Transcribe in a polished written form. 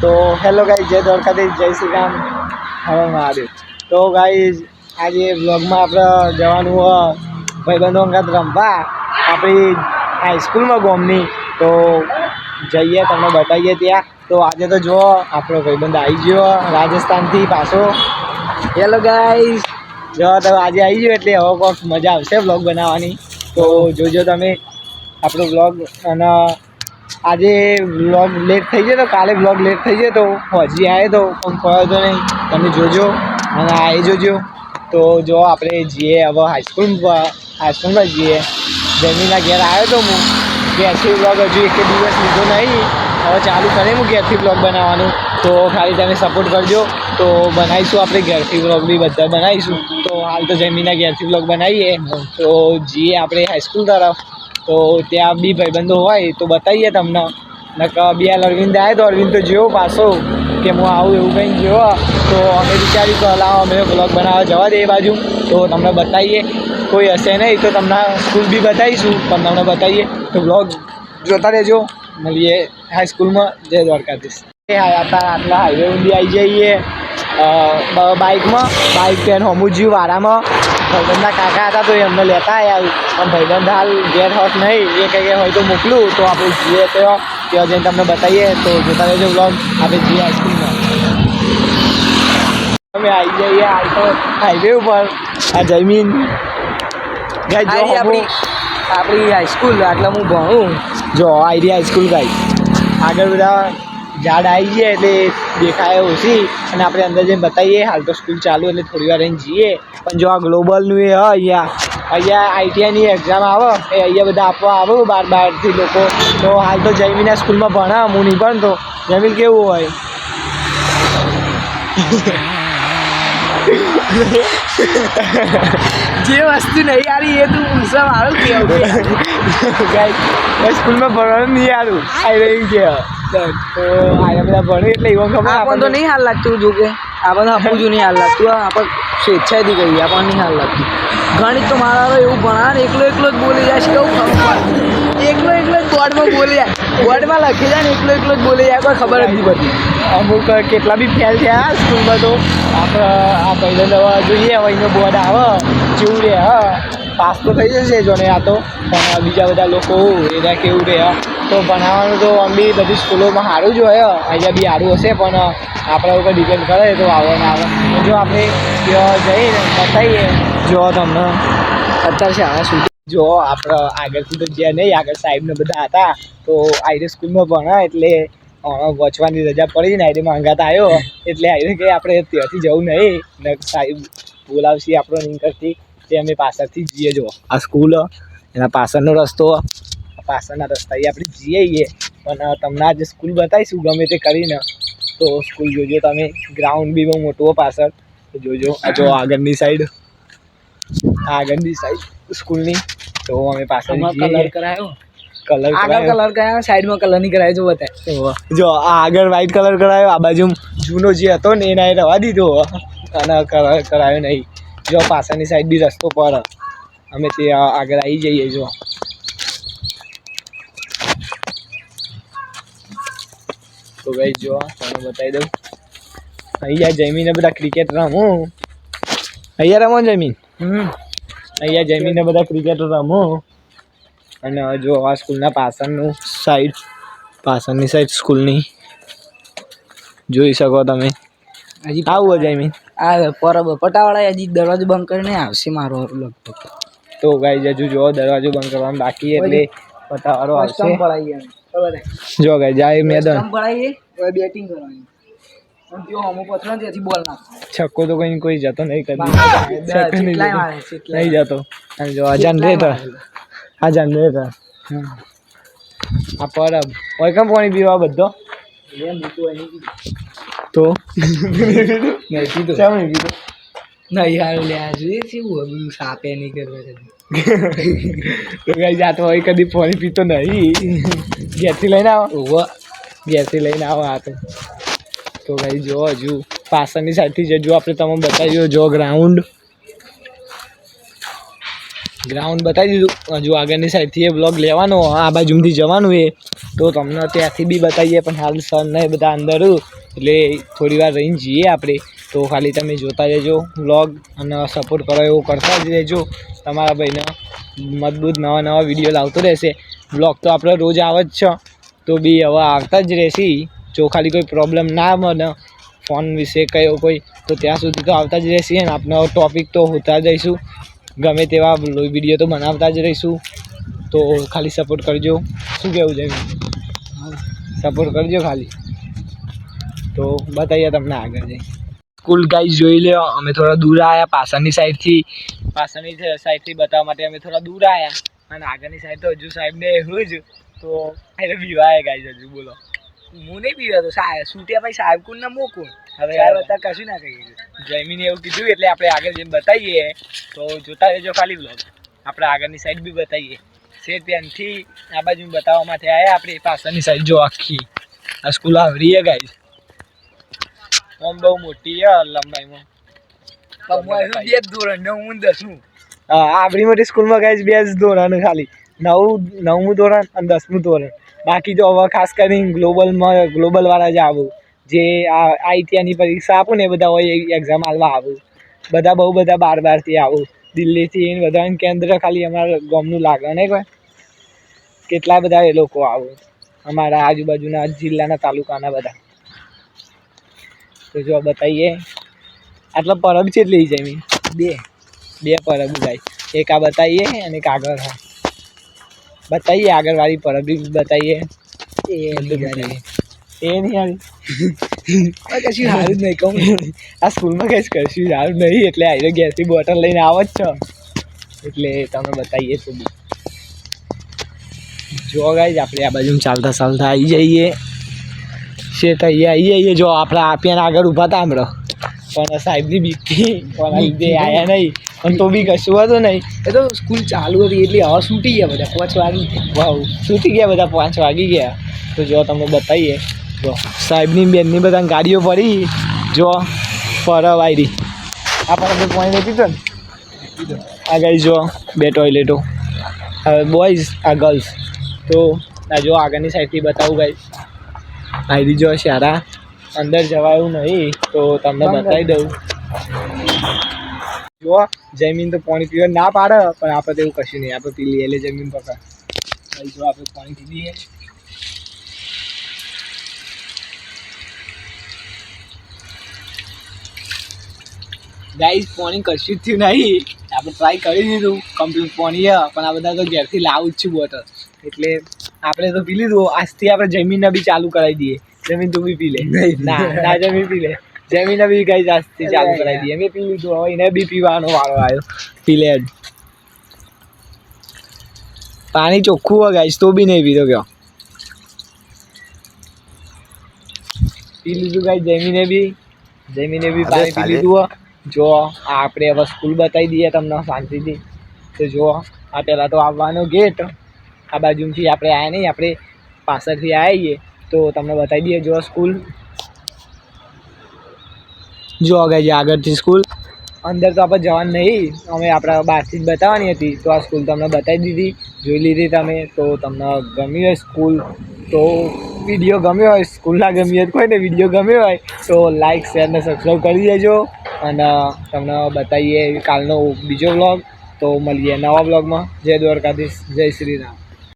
તો hello guys, જય દ્વારકાધીશ, જય શ્રી રામ, હર મહાદેવ. તો ગાઈઝ આજે વ્લોગમાં આપણે જવાનું ભાઈબંધો અંગાત રમવા આપણી હાઈસ્કૂલમાં ગોમની. તો જઈએ, તમને બતાવીએ ત્યાં. તો આજે તો જુઓ આપણો ભાઈબંધ આવી ગયો રાજસ્થાનથી પાછો. હેલો ગાઈઝ, જો તો આજે આવી ગયો એટલે હવે કોઈક મજા આવશે વ્લોગ બનાવવાની. તો જોજો તમે આપણો વ્લોગ. અને આજે વ્લોગ લેટ થઈ ગયો, તો કાલે વ્લોગ લેટ થઈ ગયો, તો હજી આવે તો પણ પડ્યો તો નહીં. તમે જોજો અને આવી જોજો. તો જો આપણે જઈએ હવે હાઈસ્કૂલમાં જઈએ. જમીના ઘેર આવ્યો તો હું, ઘેરથી વ્લોગ હજુ એક દિવસ લીધો નહીં, હવે ચાલુ કરે હું ઘેરથી વ્લોગ બનાવવાનું. તો ખાલી તમે સપોર્ટ કરજો. તો બનાવીશું આપણે ઘેરથી વ્લોગ બી બધા બનાવીશું. તો હાલ તો જમીના ઘેરથી વ્લોગ બનાવીએ. તો જઈએ આપણે હાઈસ્કૂલ તરફ. તો ત્યાં બી ભાઈબંધો હોય તો બતાવીએ તમને. નકર બે અરવિંદ આવે તો અરવિંદ તો જેવો પાછો કે હું આવું એવું કંઈ જેવો. તો અમે વિચાર્યું કે લાવો અમે વ્લોગ બનાવવા જવા દે એ બાજુ. તો તમને બતાવીએ, કોઈ હશે નહીં તો તમને સ્કૂલ બી બતાવીશું, પણ તમને બતાવીએ. તો વ્લોગ જોતા રહેજો. મળીએ હાઈસ્કૂલમાં. જય દ્વારકાધીશ. આટલા હાઈવે ઊંડી આવી જઈએ બાઇકમાં. બાઇક પેન હમુજી વારામાં ભાઈબંધના કાકા હતા તો એમને લેતા આવ્યા. પણ ભાઈબંધ હાલ ઘેર હોત નહીં, એ કંઈ હોય તો મોકલું. તો આપણે જઈએ ત્યાં જઈને તમને બતાવીએ. તો જોતા રહેજો વ્લોગ. આપણે જઈએ હાઈસ્કૂલમાં. અમે આવી જઈએ હાલ તો હાઈવે ઉપર. આ જમીન આપણી હાઈસ્કૂલ, એટલે હું ભણું. જો આઈડી હાઈસ્કૂલ ગાઈ આગળ બધા ઝાડ આવી જાય એટલે દેખાય ઓછી. અને આપણે અંદર જઈને બતાવીએ. હાલ તો સ્કૂલ ચાલુ એટલે થોડી વાર રહીને જઈએ. પણ જો આ ગ્લોબલનું એ અહીંયા આઈટીઆઈની એક્ઝામ આવે એ અહીંયા બધા આપવા આવે બહારથી લોકો. તો હાલ તો જયમીના સ્કૂલમાં ભણા, હું નહીં ભણતો. જમીન કેવું હોય જે વસ્તુ નહીં આવી એ તું પૂછવા મારું કેવું સ્કૂલમાં ભણવાનું નહીં સારું આવી રહ્યું કે. તો આયા બધા ભણે એટલે એવું ખબર. આપણને તો નહીં હાલ લાગતું. જો કે આપણને આપવું જો નહીં હાલ લાગતું. આપણે સ્વેચ્છાએથી કહીએ, આપણને નહીં હાલ લાગતું. ગણિત તો મારા એવું ભણા ને એકલો જ બોલી જાય છે. એવું ખબર એકલો જ બોર્ડમાં બોલી જાય, બોર્ડમાં લખી જાય ને એકલો જ બોલી જાય, કોઈ ખબર જ નહીં પડતી. અમુક કેટલા બી ફેલ થયા સ્કૂલમાં. તો આપણે આ પહેલાં દવા જોઈએ હવે એનો બોર્ડ આવે જેવું રહે. પાસ તો થઈ જશે જોને આ તો. પણ બીજા બધા લોકો એના કેવું રહે. તો ભણાવવાનું તો આમ બી બધી સ્કૂલોમાં સારું જ હોય, અહીંયા બી સારું હશે. પણ આપણા ઉપર ડિપેન્ડ કરે તો આવે ને આવે. જો આપણે ત્યાં જઈને બતાવીએ. જો તમને અત્યારે શાળા શું જો આપણે આગળથી તો જ્યાં નહીં, આગળ સાહેબને બધા હતા તો આઈરે સ્કૂલમાં ભણા એટલે વચવાની રજા પડી ને આઈરેમાં અંગાત આવ્યો એટલે આઈરે કંઈ આપણે ત્યાંથી જવું નહીં ને સાહેબ બોલાવશે આપણો નહીં કરતી. તે અમે પાછળથી જઈએ. જો આ સ્કૂલ એના પાછળનો રસ્તો, પાછળના રસ્તાએ આપણે જઈએ. પણ તમને આજે સ્કૂલ બતાવીશું ગમે તે કરીને. તો સ્કૂલ જોજો તમે. ગ્રાઉન્ડ બી બહુ મોટું પાછળ. તો જોજો આ જો આગળની સાઈડ સ્કૂલની. તો અમે પાછળ કલર કરાયો, કલર કરાયો, સાઈડમાં કલર નહીં કરાયો. જો બતાય જો આ આગળ વ્હાઈટ કલર કરાયો, આ બાજુ જૂનો જે હતો ને એના એ રવા દીધો અને કલર કરાયો નહીં. જો પાછળની સાઈડ બી રસ્તો પર અમે તે આગળ આવી જઈએ. જો તો ભાઈ જો તમને બતાવી દઉં. અહીંયા જમીને બધા ક્રિકેટ રમું. અહીંયા રમો જમીન. અહીંયા જમીને બધા ક્રિકેટ રમો. અને જો આ સ્કૂલના પાછળની સાઈડ સ્કૂલની જોઈ શકો તમે. હજી આવું જમીન આ પટાવાળા હજી દરવાજો બંધ કરીને આવશે મારો લગભગ. તો ગાઈ હજુ જો દરવાજો બંધ કરવાનું બાકી એટલે પટાવાળો આવશે. જો ગાઈ જાય મેદાન બેટિંગ કરવાની. છક્કો તો કોઈ જતો નહીં કરી નહીં જતો. જો આ જનરેટર આ પરબ હોય કેમ પાણી પીવા બધો તો નહીં યાર લ્યા જોઈએ સાપે નહીં કરવા. તો કઈ જાતો હોય કદી પાણી પીતો નહીં. ઘેરથી લઈને આવો, ઘેરથી લઈને આવો. આ તો ભાઈ જો હજુ પાછળની સાઈડથી જજો આપણે તમે બતાવ્યો. જો ગ્રાઉન્ડ ગ્રાઉન્ડ બતાવી દીધું. હજુ આગળની સાઈડથી એ બ્લોગ લેવાનો, આ બાજુથી જવાનું એ તો તમને ત્યાંથી બી બતાવીએ. પણ હાલ સર ને બધા અંદર એટલે થોડી વાર રહીને જઈએ આપણે. તો ખાલી તમે જોતા રહેજો બ્લોગ અને સપોર્ટ કરો એવો કરતા જ રહેજો. તમારા ભાઈને મજબૂત નવા વિડીયો લાવતો રહેશે. બ્લોગ તો આપણે રોજ આવે જ છે, તો બી હવે આવતા જ રહેશે. જો ખાલી કોઈ પ્રોબ્લેમ ના બને ફોન વિશે કયો કોઈ, તો ત્યાં સુધી તો આવતા જ રહેશે. અને આપણે ટોપિક તો હોતા જ રહીશું, ગમે તેવા વિડીયો તો બનાવતા જ રહીશું. તો ખાલી સપોર્ટ કરજો. શું કહેવું છે? સપોર્ટ કરજો ખાલી. તો બતાવીએ તમને આગળ જઈ. સ્કૂલ ગાઈઝ જોઈ લો, અમે થોડા દૂર આવ્યા પાછળની સાઈડથી બતાવવા માટે અમે થોડા દૂર આવ્યા. અને આગળની સાઈડ તો હજુ સાહેબને એવું જ તો એટલે બીવાય ગાઈઝ. હજુ બોલો, હું નહીં પીવા તો છૂટ્યા ભાઈ સાહેબ કોણ ના મોકું. હવે અત્યારે કશું ના કહીએ. જમીને એવું કીધું એટલે આપણે આગળ જઈને બતાવીએ. તો જોતા રહેજો ખાલી બ્લોગ. આપણે આગળની સાઈડ બી બતાવીએ. ત્યાંથી આ બાજુ બતાવવા માટે આવ્યા આપણે. પાછળની સાઈડ જો આખી આ સ્કૂલ આવરી હે ગાઈઝ. આમ બહુ મોટી છે લંબાઈમાં. આપણી મોટી સ્કૂલમાં ગાઈઝ 2 જ ધોરણ ખાલી, 9મું ધોરણ અને 10મું ધોરણ. બાકી તો હવે ખાસ કરીને ગ્લોબલ વાળા જ આવું, જે આઈટીઆઈની પરીક્ષા આપું ને એ બધા હોય એક્ઝામ આલવા આવું. બધા બહુ બધા બારથી આવું, દિલ્હીથી બધા કેન્દ્ર ખાલી અમારા ગામનું લાગે ને કોઈ કેટલા બધા એ લોકો આવું, અમારા આજુબાજુના જિલ્લાના તાલુકાના બધા. તો જો બતાવીએ. આટલા પરબ કેટલી જમી? 2 પરબ ગાય. એક આ બતાવીએ અને એક આગળ બતાવીએ. આગળવાળી પરબ બી બતાવીએ. એ નહીં આવી કશું સારું જ નહીં કહું. આ સ્કૂલમાં કઈ કશું સારું નહીં, એટલે આવી ગેસની બોટલ લઈને આવો જ છો એટલે તમે બતાવીએ. તો બી જો ગાઈઝ આપણે આ બાજુ ચાલતા આવી જઈએ. આવીએ. જો આપણે આપ્યાને આગળ ઊભા હતા હમણાં, પણ સાહેબની બીકથી કોના લીધે આવ્યા નહીં. પણ તો બી કશું હતું નહીં. એ તો સ્કૂલ ચાલુ હતી એટલે હવે છૂટી ગયા બધા 5 વાગી. વાવ, છૂટી ગયા બધા 5 વાગી ગયા. તો જો તમને બતાવીએ. જો સાહેબની બેનની બધા ગાડીઓ પડી. જો ફરવાયરી આપણે પાણી નથી પીતો ને. આ ગાઈઝ જો 2 ટોયલેટો, હવે બોયઝ આ ગર્લ્સ. તો આ જો આગળની સાઈડથી બતાવું ગાઈઝ. આઈડી જો સારા અંદર જવાયું નહીં તો તમને બતાવી દઉં. જો જમીન તો પાણી પીવા ના પાડે, પણ આપણે તો એવું કશું નહીં. આપણે પી લઈએ એટલે જમીન પકડ. જો આપણે પાણી પી લઈએ. ગાઈઝ પાણી કશું જ થયું નહીં. આપણે ટ્રાય કરી દીધું કમ્પ્લીટ પાણી, પણ આ બધા તો ઘેરથી લાવું જ છું બોટલ. એટલે આપણે તો પી લીધું. આજથી આપણે જમીનને બી ચાલુ કરાવી દઈએ. જમીન તું બી પી લે. ના જમીન પી લે. જમીને બી ગાઈઝ આજથી ચાલુ કરાવી દઈએ. મેં પી લીધું, હવે એને બી પીવાનો વારો આવ્યો. પી લે. પાણી ચોખ્ખું હોય ગાઈઝ, તો બી નહીં પીધો. કયો પી લીધું ગાઈઝ. જમીને બી પાણી પી લીધું. જો આપણે હવે સ્કૂલ બતાવી દઈએ તમને શાંતિથી. તો જો આ પહેલાં તો આવવાનો ગેટ. આ બાજુથી આપણે આવ્યા નહીં, આપણે પાછળથી આવીએ તો તમને બતાવી દઈએ. જો સ્કૂલ જો ગાઈઝ આગળથી સ્કૂલ. અંદર તો આપણે જવાનું નહીં, અમે આપણા બહારથી જ બતાવવાની હતી. તો આ સ્કૂલ તમને બતાવી દીધી, જોઈ લીધી તમે. તો તમને ગમી હોય સ્કૂલ તો વિડીયો ગમ્યો હોય, સ્કૂલ ના ગમી હોય કોઈને વિડીયો ગમ્યો હોય તો લાઇક શેર ને સબસ્ક્રાઈબ કરી દેજો. અને તમને બતાવીએ કાલનો બીજો વ્લોગ. તો મળીએ નવા વ્લોગમાં. જય દ્વારકાધીશ, જય શ્રી રામ.